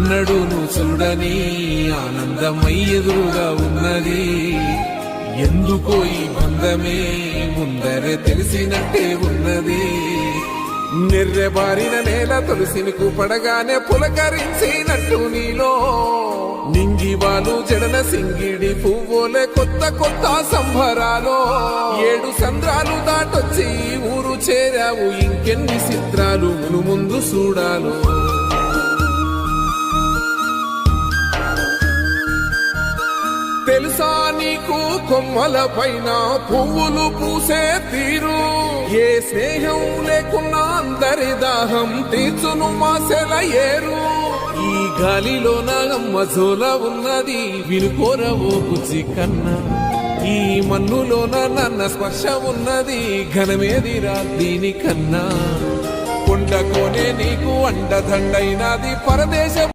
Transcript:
ఎన్నడూను చూడని ఆనందమై ఎదురుగా ఉన్నది. ఎందుకో ఈ బంధమే ముందరే తెలిసినట్టే ఉన్నది. నిర్రెబారిన నేల తులసిని పడగానే పులకరించినట్టు నీలో నింగివాలు జడన సింగిడి పువ్వులే కొత్త కొత్త సంబరాలో 7 సంద్రాలు దాటొచ్చి ఊరు చేరావు. ఇంకెన్ని చిత్రాలు మును ముందు చూడాలో. తెలుసా నీకు కొమ్మల పైన పువ్వులు పూసే తీరు? ఏ స్నేహం లేకున్నా అందరి దాహం తీర్చును మాసెల ఏరు. ఈ గాలిలోన మజోల ఉన్నది వినుకోరవో బుజ్జి కన్నా. ఈ మన్నులోన నన్న స్పర్శ ఉన్నది ఘనమేదిరా దీనికన్నా. కొండకోనే నీకు అండదండైనది పరదేశం.